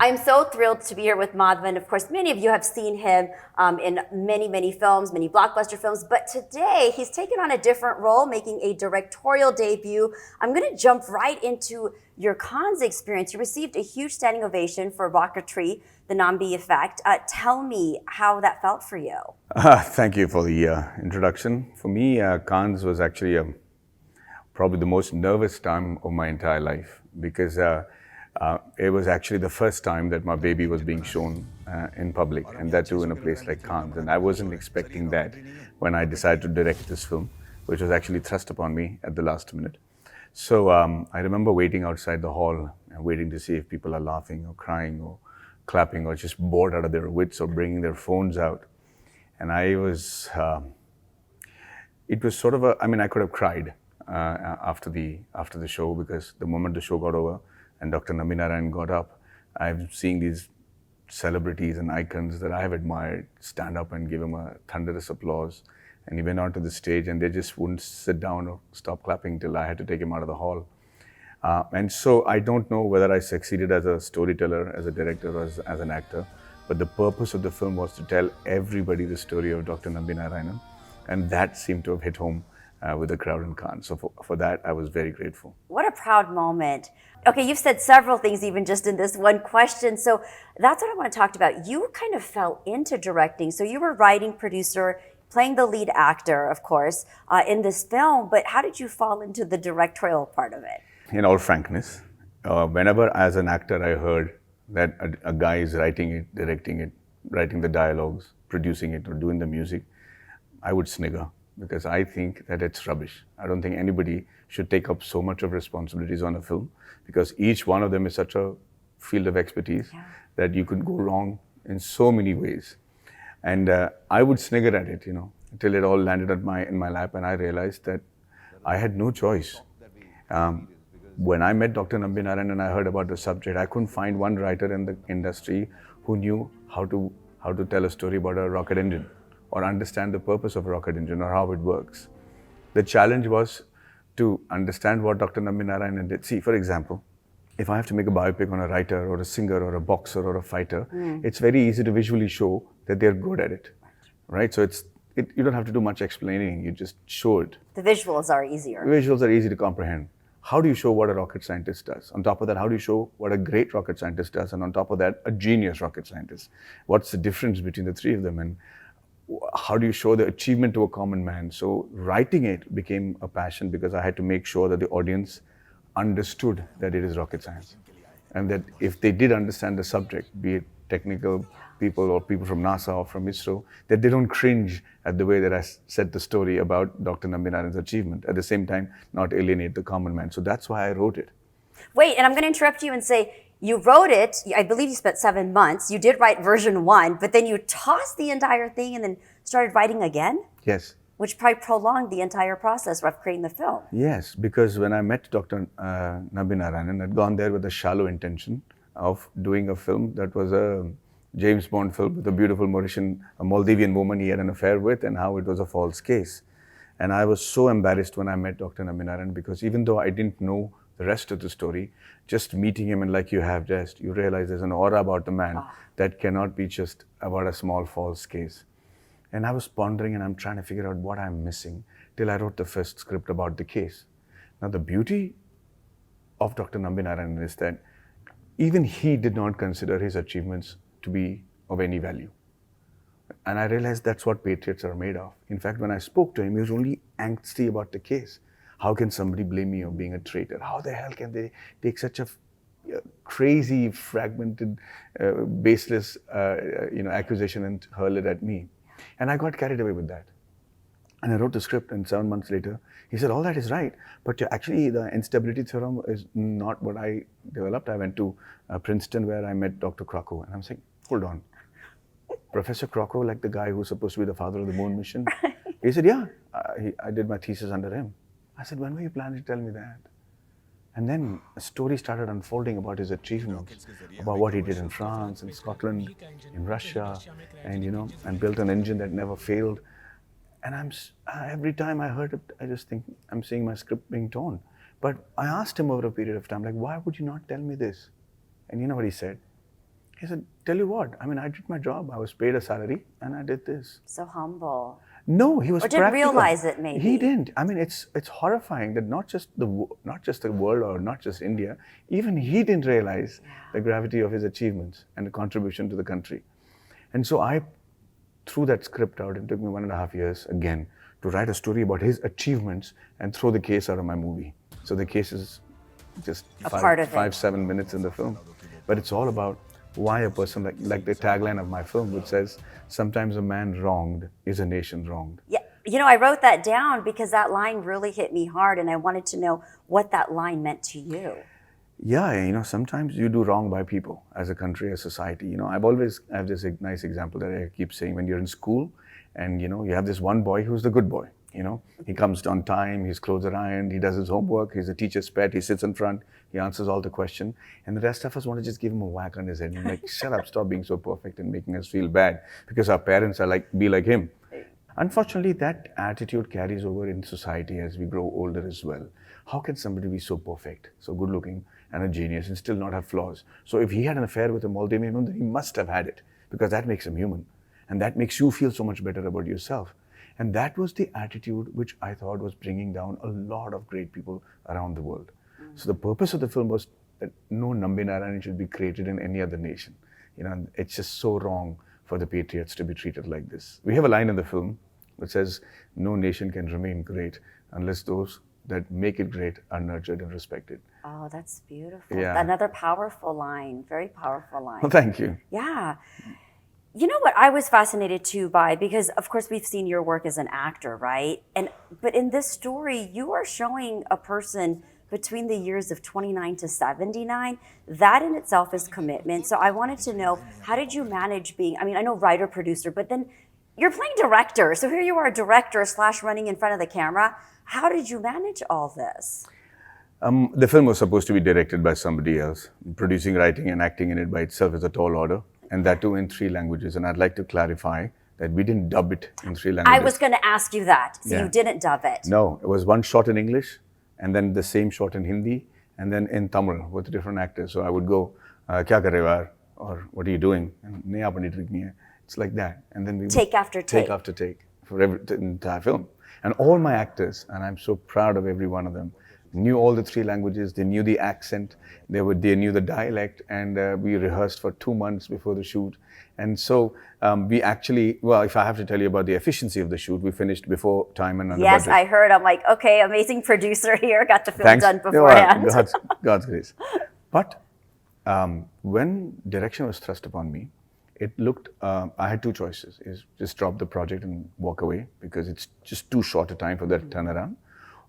I'm so thrilled to be here with Madhavan. Of course, many of you have seen him in many films, many blockbuster films, but today he's taken on a different role, making a directorial debut. I'm going to jump right into your Cannes experience. You received a huge standing ovation for Rocketry, the Nambi effect. Tell me how that felt for you. Thank you for the introduction. For me, Cannes was actually probably the most nervous time of my entire life because it was actually the first time that my baby was being shown in public, and that too in a place like Cannes. And I wasn't expecting that when I decided to direct this film, which was actually thrust upon me at the last minute. So I remember waiting outside the hall and waiting to see if people are laughing or crying or clapping or just bored out of their wits or bringing their phones out. And I was, it was sort of I could have cried after the show, because the moment the show got over and Dr. Nambi Narayanan got up, I've seen these celebrities and icons that I have admired stand up and give him a thunderous applause. And he went onto the stage and they just wouldn't sit down or stop clapping till I had to take him out of the hall. And so I don't know whether I succeeded as a storyteller, as a director, or as an actor. But the purpose of the film was to tell everybody the story of Dr. Nambi Narayanan, and that seemed to have hit home with the crowd in Cannes. So for that, I was very grateful. What a proud moment. Okay, you've said several things even just in this one question. So that's what I want to talk about. You kind of fell into directing. So you were writing, producer, playing the lead actor, of course, in this film. But how did you fall into the directorial part of it? In all frankness, whenever as an actor I heard that a guy is writing it, directing it, writing the dialogues, producing it, or doing the music, I would snigger, because I think that it's rubbish. I don't think anybody should take up so much of responsibilities on a film, because each one of them is such a field of expertise that you could go wrong in so many ways. And I would snigger at it, until it all landed in my lap, and I realized that I had no choice. When I met Dr. Nambi Narayanan and I heard about the subject, I couldn't find one writer in the industry who knew how to tell a story about a rocket engine, or understand the purpose of a rocket engine, or how it works. The challenge was to understand what Dr. Nambi Narayanan did. See, for example, if I have to make a biopic on a writer or a singer or a boxer or a fighter, it's very easy to visually show that they're good at it, right? So you don't have to do much explaining, you just show it. The visuals are easier. Visuals are easy to comprehend. How do you show what a rocket scientist does? On top of that, how do you show what a great rocket scientist does? And on top of that, a genius rocket scientist. What's the difference between the three of them? And how do you show the achievement to a common man? So writing it became a passion, because I had to make sure that the audience understood that it is rocket science. And that if they did understand the subject, be it technical people or people from NASA or from ISRO, that they don't cringe at the way that I said the story about Dr. Nambi Narayanan's achievement. At the same time, not alienate the common man. So that's why I wrote it. Wait, and I'm going to interrupt you and say, you wrote it, I believe you spent 7 months. You did write version 1, but then you tossed the entire thing and then started writing again? Yes. Which probably prolonged the entire process of creating the film. Yes, because when I met Dr. Nambi Narayanan, I'd gone there with a shallow intention of doing a film that was a James Bond film with a beautiful Maldivian woman he had an affair with, and how it was a false case. And I was so embarrassed when I met Dr. Nambi Narayanan, because even though I didn't know the rest of the story, just meeting him, and like you have just, you realize there's an aura about the man that cannot be just about a small false case. And I was pondering, and I'm trying to figure out what I'm missing, till I wrote the first script about the case. Now the beauty of Dr. Nambi Narayanan is that even he did not consider his achievements to be of any value. And I realized that's what patriots are made of. In fact, when I spoke to him, he was only angsty about the case. How can somebody blame me of being a traitor? How the hell can they take such a crazy, fragmented, baseless accusation and hurl it at me? And I got carried away with that. And I wrote the script, and 7 months later, he said, all that is right, but actually the instability theorem is not what I developed. I went to Princeton, where I met Dr. Krakow, and I'm saying, hold on. Professor Krakow, like the guy who's supposed to be the father of the moon mission? He said, yeah, I did my thesis under him. I said, when were you planning to tell me that? And then a story started unfolding about his achievements, about what he did in France, in Scotland, in Russia, and built an engine that never failed. And every time I heard it, I just think I'm seeing my script being torn. But I asked him over a period of time, like, why would you not tell me this? And you know what he said? He said, tell you what, I mean, I did my job. I was paid a salary and I did this. So humble. No, he was Or didn't practical. realize it, maybe. He didn't. I mean, it's horrifying that not just the world or not just India, even he didn't realize the gravity of his achievements and the contribution to the country. And so I threw that script out. It took me 1.5 years again to write a story about his achievements and throw the case out of my movie. So the case is just part of it. 5-7 minutes in the film, but it's all about why a person, like the tagline of my film, which says, sometimes a man wronged is a nation wronged. Yeah, you know, I wrote that down because that line really hit me hard, and I wanted to know what that line meant to you. Yeah, you know, sometimes you do wrong by people as a country, as society. You know, I have this nice example that I keep saying. When you're in school and, you know, you have this one boy who's the good boy, you know. He comes on time, his clothes are ironed, he does his homework, he's a teacher's pet, he sits in front, he answers all the questions. And the rest of us want to just give him a whack on his head and like, shut up, stop being so perfect and making us feel bad because our parents are like, be like him. Unfortunately, that attitude carries over in society as we grow older as well. How can somebody be so perfect, so good looking and a genius and still not have flaws? So if he had an affair with a Maldivian woman, then he must have had it because that makes him human. And that makes you feel so much better about yourself. And that was the attitude which I thought was bringing down a lot of great people around the world. So the purpose of the film was that no Nambi Narayanan should be created in any other nation. You know, it's just so wrong for the patriots to be treated like this. We have a line in the film that says, no nation can remain great unless those that make it great are nurtured and respected. Oh, that's beautiful. Yeah. Another powerful line, very powerful line. Well, thank you. Yeah. You know what I was fascinated too by, because of course we've seen your work as an actor, right? But in this story, you are showing a person between the years of 29 to 79. That in itself is commitment. So I wanted to know, how did you manage being, I mean, I know writer, producer, but then you're playing director. So here you are, director / running in front of the camera. How did you manage all this? The film was supposed to be directed by somebody else. Producing, writing, and acting in it by itself is a tall order, and that too in 3 languages. And I'd like to clarify that we didn't dub it in 3 languages. I was going to ask you that. So Yeah. you didn't dub it. No, it was one shot in English, and then the same shot in Hindi, and then in Tamil with different actors. So I would go, "Kya kar rahe ho yaar?" Or "What are you doing?" And "Nahi aapne trick nahi hai." It's like that, and then we would Take after take. take after take for the entire film. And all my actors, and I'm so proud of every one of them, knew all the 3 languages. They knew the accent. They knew the dialect, and we rehearsed for 2 months before the shoot. And so we actually, well, if I have to tell you about the efficiency of the shoot, we finished before time and under Yes, budget. I heard. I'm like, okay, amazing producer here. Got the film Thanks. done beforehand. God's grace. But when direction was thrust upon me, it looked, I had 2 choices, is just drop the project and walk away because it's just too short a time for that turnaround,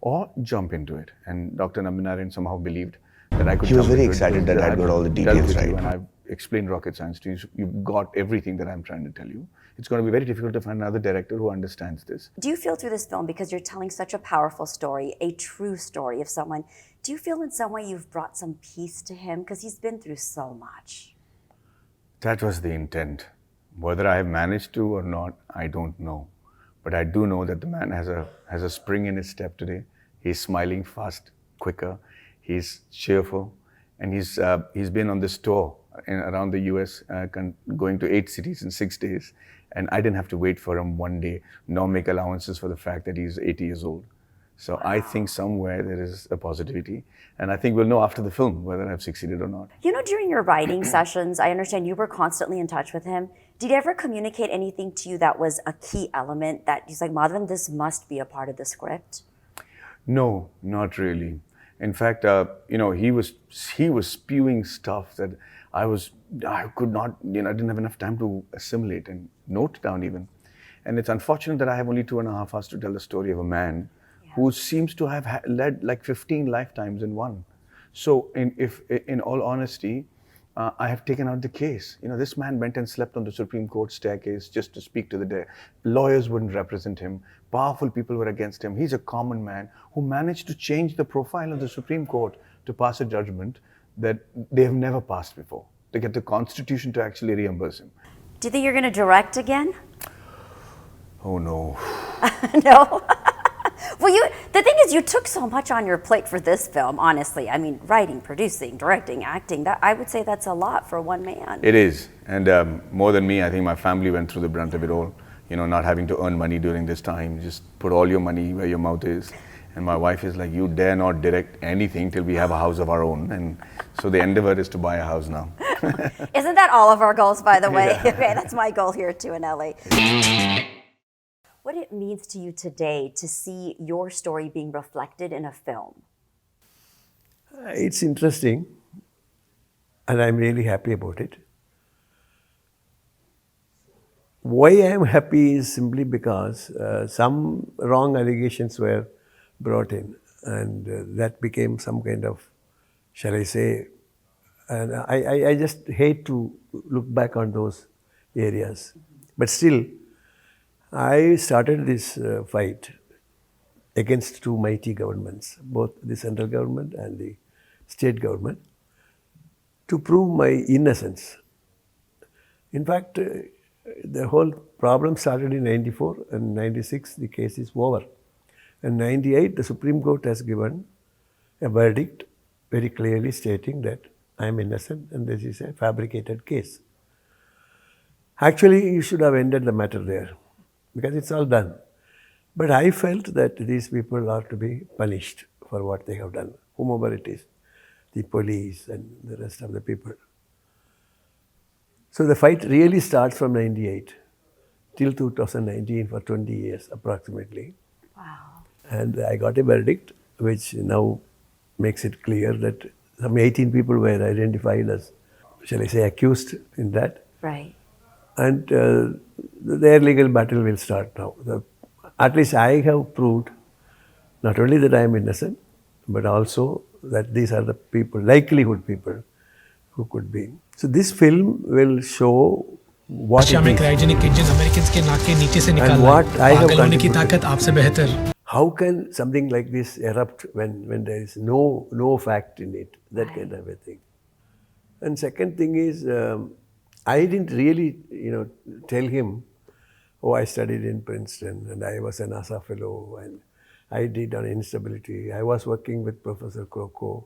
or jump into it. And Dr. Nambi Narayanan somehow believed that I could He was jump very into it excited because that I'd got all the I've dealt details with you right. And I've explained rocket science to you. So you've got everything that I'm trying to tell you. It's going to be very difficult to find another director who understands this. Do you feel through this film, because you're telling such a powerful story, a true story of someone, do you feel in some way you've brought some peace to him? Because he's been through so much. That was the intent. Whether I have managed to or not, I don't know. But I do know that the man has a spring in his step today. He's smiling fast, quicker. He's cheerful, and he's been on this tour around the U.S., going to 8 cities in 6 days. And I didn't have to wait for him one day, nor make allowances for the fact that he's 80 years old. So wow. I think somewhere there is a positivity, and I think we'll know after the film whether I've succeeded or not. You know, during your writing sessions, I understand you were constantly in touch with him. Did he ever communicate anything to you that was a key element that he's like, Madhavan, this must be a part of the script? No, not really. In fact, you know, he was spewing stuff that I could not, you know, I didn't have enough time to assimilate and note down even. And it's unfortunate that I have only 2.5 hours to tell the story of a man who seems to have led like 15 lifetimes in one. So in all honesty, I have taken out the case. You know, this man went and slept on the Supreme Court staircase just to speak to the dead. Lawyers wouldn't represent him. Powerful people were against him. He's a common man who managed to change the profile of the Supreme Court to pass a judgment that they have never passed before, to get the Constitution to actually reimburse him. Do you think you're going to direct again? Oh no. No? Well, the thing is, you took so much on your plate for this film, honestly. I mean, writing, producing, directing, acting, that I would say that's a lot for one man. It is. And more than me, I think my family went through the brunt of it all. You know, not having to earn money during this time. Just put all your money where your mouth is. And my wife is like, you dare not direct anything till we have a house of our own. And so the endeavor is to buy a house now. Isn't that all of our goals, by the way? Yeah. Okay, that's my goal here too in LA. What it means to you today to see your story being reflected in a film? It's interesting, and I'm really happy about it. Why I'm happy is simply because some wrong allegations were brought in, and that became some kind of, shall I say, and I just hate to look back on those areas. But still, I started this fight against two mighty governments, both the central government and the state government, to prove my innocence. In fact, the whole problem started in 94, and 96 the case is over. And 98 the Supreme Court has given a verdict very clearly stating that I am innocent and this is a fabricated case. Actually, you should have ended the matter there because it's all done. But I felt that these people are to be punished for what they have done, whomever it is, the police and the rest of the people. So the fight really starts from 98 till 2019 for 20 years approximately. Wow. And I got a verdict which now makes it clear that some 18 people were identified as, shall I say, accused in that. Right. And their legal battle will start now. At least I have proved not only that I am innocent, but also that these are the people, likelihood people, who could be. So this film will show what it is and what I have contributed. How can something like this erupt when there is no fact in it, that kind of a thing. And second thing is, I didn't really, tell him, oh, I studied in Princeton and I was a NASA fellow and I did on instability. I was working with Professor Kroko.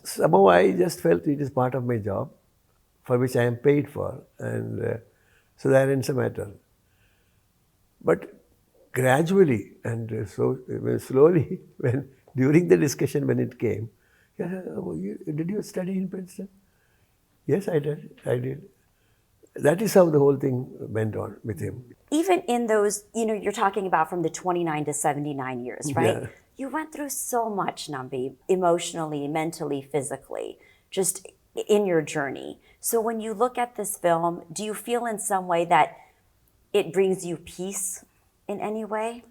Somehow I just felt it is part of my job for which I am paid for, and so that ends the matter. But gradually and slowly, during the discussion when it came, did you study in Princeton? Yes, I did. That is how the whole thing went on with him. Even in those, you're talking about from the 29 to 79 years, right? Yeah. You went through so much, Nambi, emotionally, mentally, physically, just in your journey. So when you look at this film, do you feel in some way that it brings you peace in any way?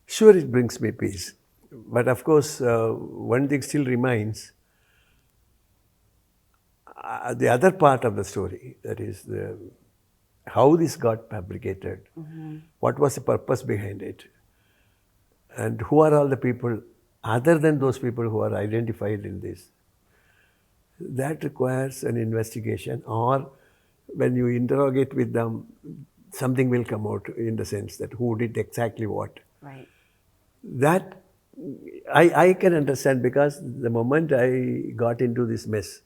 Sure, it brings me peace. But of course, one thing still remains. The other part of the story, that is how this got fabricated, what was the purpose behind it, and who are all the people other than those people who are identified in this. That requires an investigation, or when you interrogate with them, something will come out in the sense that who did exactly what. Right. That I can understand, because the moment I got into this mess,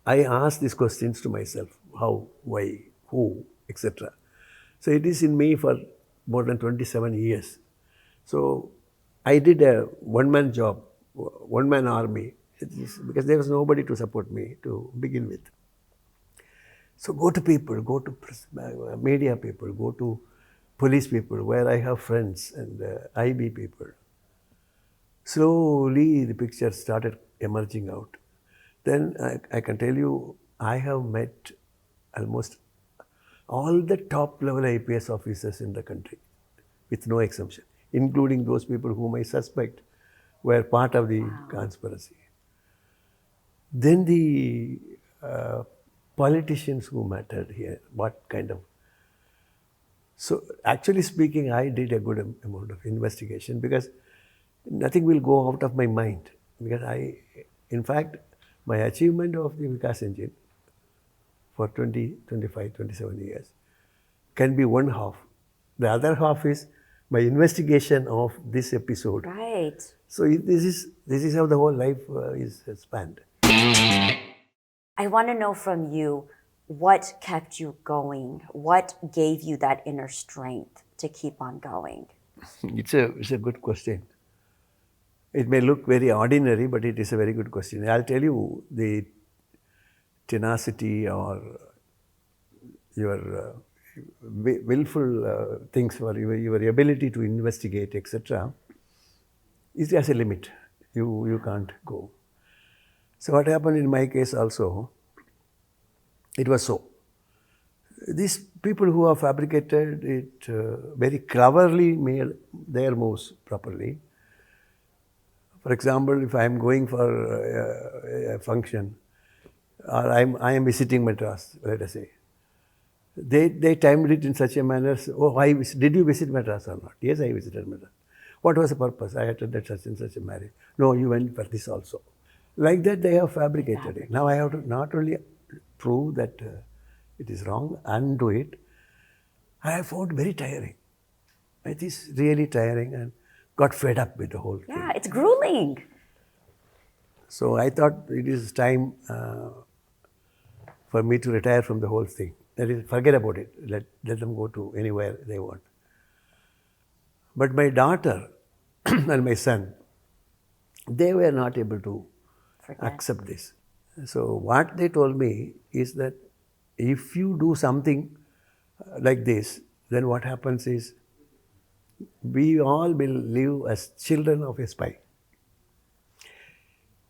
I asked these questions to myself: how, why, who, etc. So it is in me for more than 27 years. So I did a one-man job, one-man army, because there was nobody to support me to begin with. So go to people, go to media people, go to police people, where I have friends, and IB people. Slowly the picture started emerging out. Then I can tell you, I have met almost all the top-level IPS officers in the country, with no exception, including those people whom I suspect were part of the conspiracy. Then the politicians who mattered here, what kind of... So actually speaking, I did a good amount of investigation, because nothing will go out of my mind. Because in fact, my achievement of the Vikas engine for 20, 25, 27 years can be one half. The other half is my investigation of this episode. Right. So this is how the whole life is spanned. I want to know from you, what kept you going? What gave you that inner strength to keep on going? It's a good question. It may look very ordinary, but it is a very good question. I'll tell you the tenacity or your willful things, or your ability to investigate, etc. It has a limit. You can't go. So what happened in my case also, it was so. These people who have fabricated it very cleverly made their moves properly. For example, if I am going for a function, or I am visiting Madras, let us say, they timed it in such a manner. Did you visit Madras or not? Yes, I visited Madras. What was the purpose? I attended such and such a marriage. No, you went for this also. Like that, they have fabricated it. Now I have to not only prove that it is wrong, undo it. I have found very tiring. It is really tiring, and got fed up with the whole thing. Yeah, it's grueling. So I thought it is time for me to retire from the whole thing. That is, forget about it. Let them go to anywhere they want. But my daughter and my son, they were not able to accept this. So what they told me is that if you do something like this, then what happens is we all will live as children of a spy.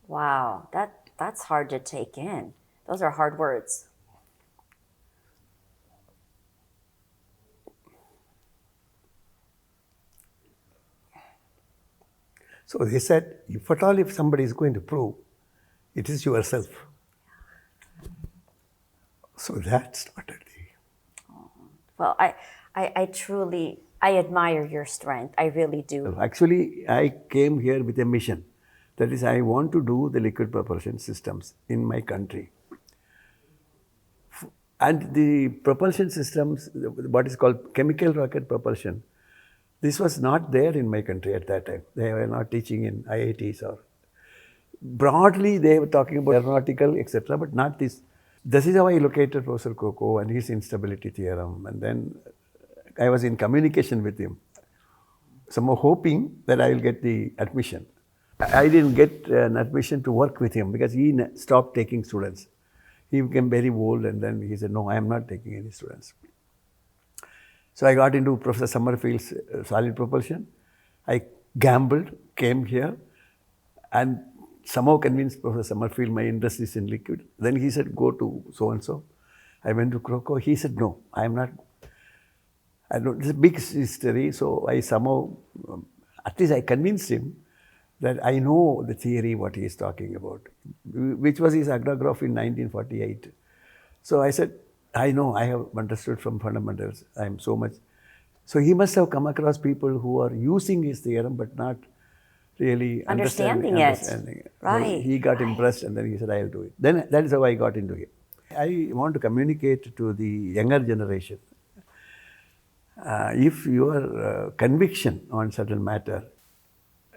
Wow, that's hard to take in. Those are hard words. So they said, if at all, if somebody is going to prove, it is yourself. So that started. Well, I truly, I admire your strength. I really do. Actually, I came here with a mission. That is, I want to do the liquid propulsion systems in my country. And the propulsion systems, what is called chemical rocket propulsion, this was not there in my country at that time. They were not teaching in IITs or... Broadly, they were talking about aeronautical, etc., but not this. This is how I located Professor Coco and his instability theorem. And then I was in communication with him, somehow hoping that I will get the admission. I didn't get an admission to work with him because he stopped taking students. He became very bold, and then he said, no, I am not taking any students. So I got into Professor Summerfield's solid propulsion. I gambled, came here, and somehow convinced Professor Summerfield my interest is in liquid. Then he said, go to so-and-so. I went to Croco. He said, no, I am not. I don't, it's a big history, so I somehow, at least I convinced him that I know the theory, what he is talking about, which was his agrograph in 1948. So I said, I know, I have understood from fundamentals, I am so much. So he must have come across people who are using his theorem but not really understanding it. Right. So he got impressed, and then he said, I will do it. Then that is how I got into it. I want to communicate to the younger generation. If your conviction on certain matter,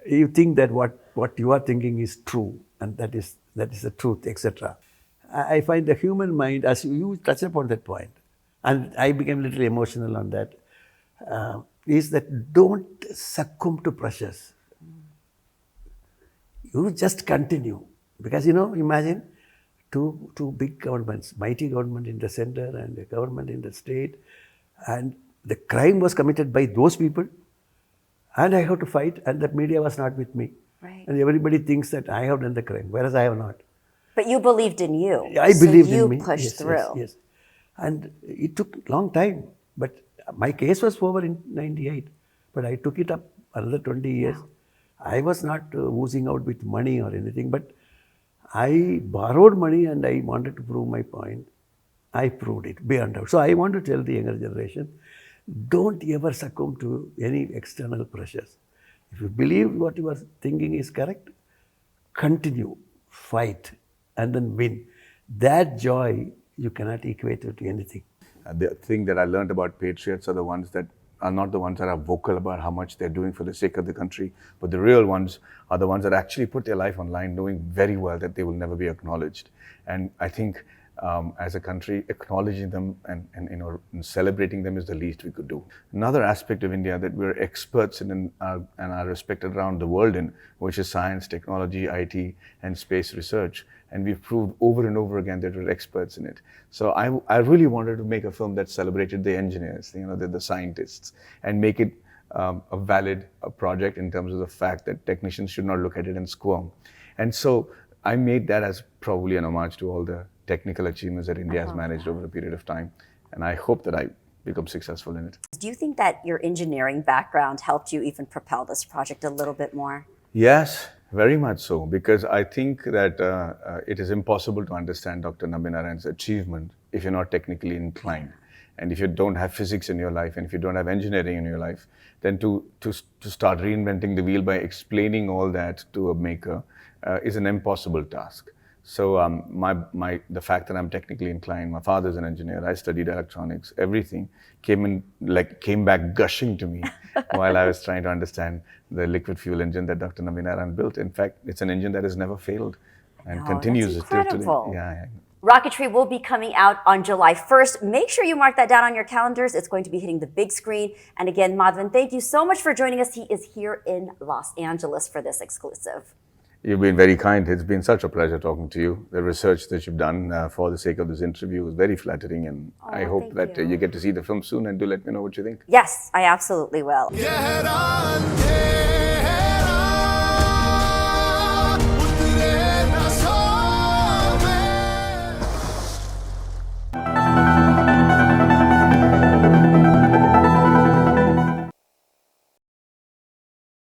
you think that what you are thinking is true, and that is the truth, etc. I find the human mind, as you touch upon that point, and I became a little emotional on that, is that don't succumb to pressures. You just continue. Because, imagine two big governments, mighty government in the center and a government in the state, and the crime was committed by those people, and I have to fight, and the media was not with me. Right. And everybody thinks that I have done the crime, whereas I have not. But you believed in you. I believed in me. You pushed through. Yes. And it took a long time. But my case was over in 98. But I took it up another 20 years. Wow. I was not oozing out with money or anything, but I borrowed money and I wanted to prove my point. I proved it beyond doubt. So I want to tell the younger generation, don't ever succumb to any external pressures. If you believe what you are thinking is correct, continue, fight, and then win. That joy you cannot equate it to anything. The thing that I learned about patriots are the ones that are not the ones that are vocal about how much they're doing for the sake of the country, but the real ones are the ones that actually put their life online knowing very well that they will never be acknowledged. And I think as a country, acknowledging them and and celebrating them is the least we could do. Another aspect of India that we're experts in and are respected around the world in, which is science, technology, IT, and space research. And we've proved over and over again that we're experts in it. So I really wanted to make a film that celebrated the engineers, the scientists, and make it a valid project in terms of the fact that technicians should not look at it and squirm. And so I made that as probably an homage to all the technical achievements that India has managed over a period of time. And I hope that I become successful in it. Do you think that your engineering background helped you even propel this project a little bit more? Yes, very much so, because I think that it is impossible to understand Dr. Nambi Narayanan's achievement if you're not technically inclined. And if you don't have physics in your life, and if you don't have engineering in your life, then to start reinventing the wheel by explaining all that to a maker is an impossible task. So the fact that I'm technically inclined, my father's an engineer, I studied electronics, everything came back gushing to me while I was trying to understand the liquid fuel engine that Dr. Nambi Narayanan built. In fact, it's an engine that has never failed and continues that's till today. incredible. Yeah. Rocketry will be coming out on July 1st. Make sure you mark that down on your calendars. It's going to be hitting the big screen. And again, Madhavan, thank you so much for joining us. He is here in Los Angeles for this exclusive. You've been very kind. It's been such a pleasure talking to you. The research that you've done for the sake of this interview was very flattering, and I hope that you get to see the film soon, and do let me know what you think. Yes, I absolutely will.